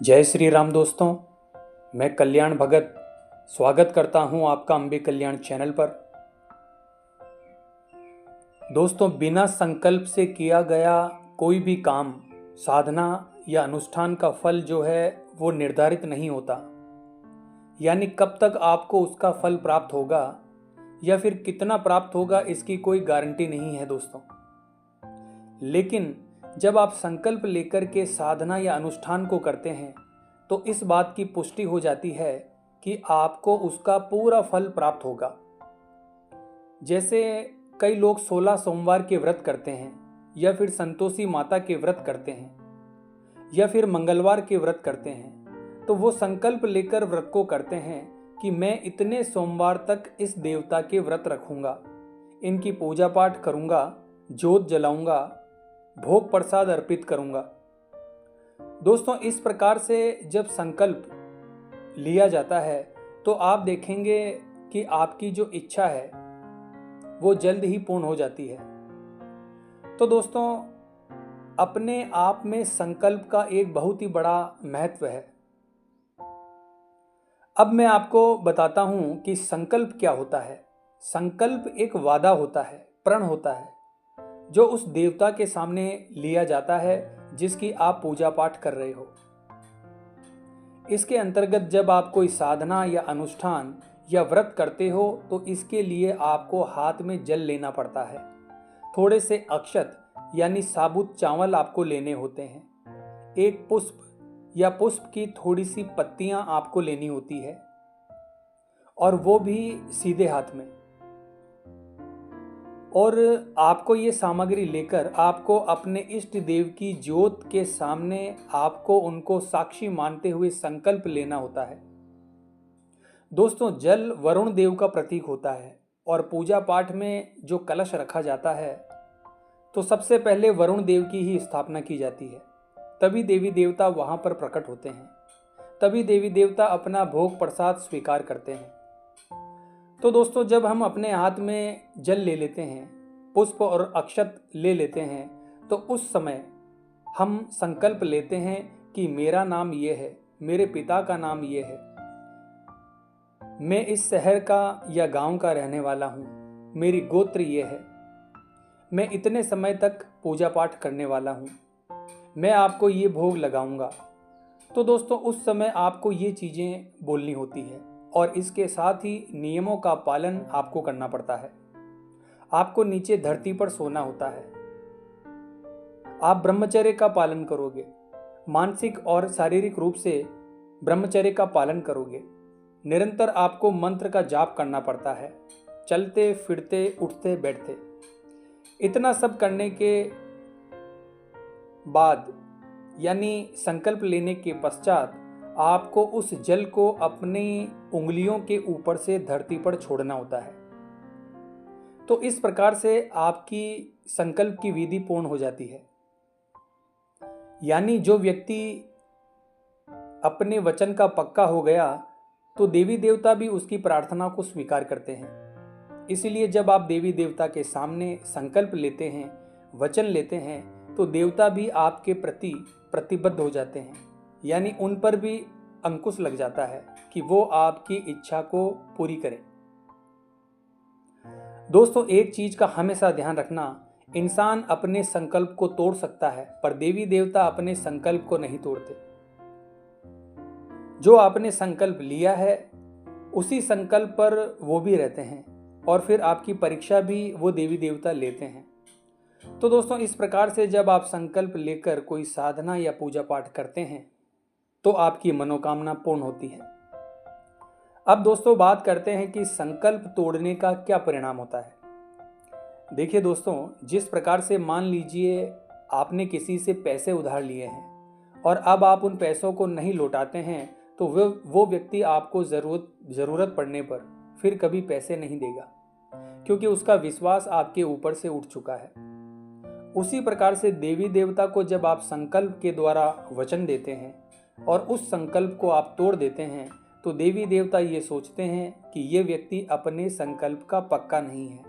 जय श्री राम दोस्तों। मैं कल्याण भगत स्वागत करता हूं आपका अम्बे कल्याण चैनल पर। दोस्तों, बिना संकल्प से किया गया कोई भी काम, साधना या अनुष्ठान का फल जो है वो निर्धारित नहीं होता। यानी कब तक आपको उसका फल प्राप्त होगा या फिर कितना प्राप्त होगा, इसकी कोई गारंटी नहीं है दोस्तों। लेकिन जब आप संकल्प लेकर के साधना या अनुष्ठान को करते हैं तो इस बात की पुष्टि हो जाती है कि आपको उसका पूरा फल प्राप्त होगा। जैसे कई लोग 16 सोमवार के व्रत करते हैं या फिर संतोषी माता के व्रत करते हैं या फिर मंगलवार के व्रत करते हैं, तो वो संकल्प लेकर व्रत को करते हैं कि मैं इतने सोमवार तक इस देवता के व्रत रखूंगा, इनकी पूजा पाठ करूंगा, जोत जलाऊंगा, भोग प्रसाद अर्पित करूंगा। दोस्तों, इस प्रकार से जब संकल्प लिया जाता है तो आप देखेंगे कि आपकी जो इच्छा है वो जल्द ही पूर्ण हो जाती है। तो दोस्तों, अपने आप में संकल्प का एक बहुत ही बड़ा महत्व है। अब मैं आपको बताता हूं कि संकल्प क्या होता है। संकल्प एक वादा होता है, प्रण होता है, जो उस देवता के सामने लिया जाता है जिसकी आप पूजा पाठ कर रहे हो। इसके अंतर्गत जब आप कोई साधना या अनुष्ठान या व्रत करते हो तो इसके लिए आपको हाथ में जल लेना पड़ता है। थोड़े से अक्षत यानी साबुत चावल आपको लेने होते हैं। एक पुष्प या पुष्प की थोड़ी सी पत्तियां आपको लेनी होती है, और वो भी सीधे हाथ में। और आपको ये सामग्री लेकर आपको अपने इष्ट देव की ज्योत के सामने आपको उनको साक्षी मानते हुए संकल्प लेना होता है। दोस्तों, जल वरुण देव का प्रतीक होता है और पूजा पाठ में जो कलश रखा जाता है तो सबसे पहले वरुण देव की ही स्थापना की जाती है। तभी देवी देवता वहां पर प्रकट होते हैं, तभी देवी देवता अपना भोग प्रसाद स्वीकार करते हैं। तो दोस्तों, जब हम अपने हाथ में जल ले लेते हैं, पुष्प और अक्षत ले लेते हैं, तो उस समय हम संकल्प लेते हैं कि मेरा नाम ये है, मेरे पिता का नाम ये है, मैं इस शहर का या गांव का रहने वाला हूँ, मेरी गोत्र ये है, मैं इतने समय तक पूजा पाठ करने वाला हूँ, मैं आपको ये भोग लगाऊंगा। तो दोस्तों, उस समय आपको ये चीज़ें बोलनी होती है और इसके साथ ही नियमों का पालन आपको करना पड़ता है। आपको नीचे धरती पर सोना होता है। आप ब्रह्मचर्य का पालन करोगे, मानसिक और शारीरिक रूप से ब्रह्मचर्य का पालन करोगे। निरंतर आपको मंत्र का जाप करना पड़ता है, चलते फिरते उठते बैठते। इतना सब करने के बाद यानी संकल्प लेने के पश्चात आपको उस जल को अपनी उंगलियों के ऊपर से धरती पर छोड़ना होता है। तो इस प्रकार से आपकी संकल्प की विधि पूर्ण हो जाती है। यानी जो व्यक्ति अपने वचन का पक्का हो गया तो देवी देवता भी उसकी प्रार्थना को स्वीकार करते हैं। इसलिए जब आप देवी देवता के सामने संकल्प लेते हैं, वचन लेते हैं, तो देवता भी आपके प्रति प्रतिबद्ध हो जाते हैं। यानी उन पर भी अंकुश लग जाता है कि वो आपकी इच्छा को पूरी करें। दोस्तों, एक चीज का हमेशा ध्यान रखना, इंसान अपने संकल्प को तोड़ सकता है पर देवी देवता अपने संकल्प को नहीं तोड़ते। जो आपने संकल्प लिया है उसी संकल्प पर वो भी रहते हैं और फिर आपकी परीक्षा भी वो देवी देवता लेते हैं। तो दोस्तों, इस प्रकार से जब आप संकल्प लेकर कोई साधना या पूजा पाठ करते हैं तो आपकी मनोकामना पूर्ण होती है। अब दोस्तों, बात करते हैं कि संकल्प तोड़ने का क्या परिणाम होता है। देखिए दोस्तों, जिस प्रकार से मान लीजिए आपने किसी से पैसे उधार लिए हैं और अब आप उन पैसों को नहीं लौटाते हैं तो वो व्यक्ति आपको ज़रूरत पड़ने पर फिर कभी पैसे नहीं देगा, क्योंकि उसका विश्वास आपके ऊपर से उठ चुका है। उसी प्रकार से देवी देवता को जब आप संकल्प के द्वारा वचन देते हैं और उस संकल्प को आप तोड़ देते हैं तो देवी देवता ये सोचते हैं कि ये व्यक्ति अपने संकल्प का पक्का नहीं है,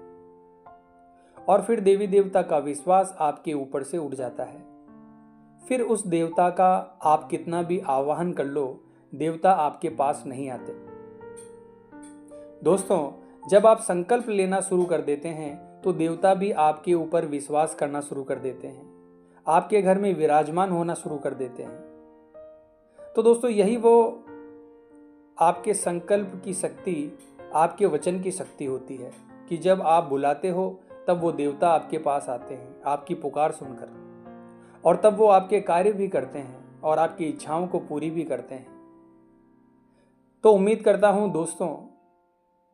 और फिर देवी देवता का विश्वास आपके ऊपर से उठ जाता है। फिर उस देवता का आप कितना भी आवाहन कर लो, देवता आपके पास नहीं आते। दोस्तों, जब आप संकल्प लेना शुरू कर देते हैं तो देवता भी आपके ऊपर विश्वास करना शुरू कर देते हैं, आपके घर में विराजमान होना शुरू कर देते हैं। तो दोस्तों, यही वो आपके संकल्प की शक्ति, आपके वचन की शक्ति होती है कि जब आप बुलाते हो तब वो देवता आपके पास आते हैं आपकी पुकार सुनकर, और तब वो आपके कार्य भी करते हैं और आपकी इच्छाओं को पूरी भी करते हैं। तो उम्मीद करता हूँ दोस्तों,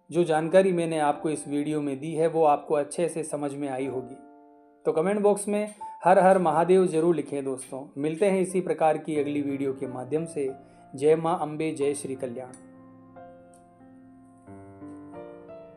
जो जानकारी मैंने आपको इस वीडियो में दी है वो आपको अच्छे से समझ में आई होगी। तो कमेंट बॉक्स में हर हर महादेव जरूर लिखें दोस्तों। मिलते हैं इसी प्रकार की अगली वीडियो के माध्यम से। जय माँ अम्बे, जय श्री कल्याण।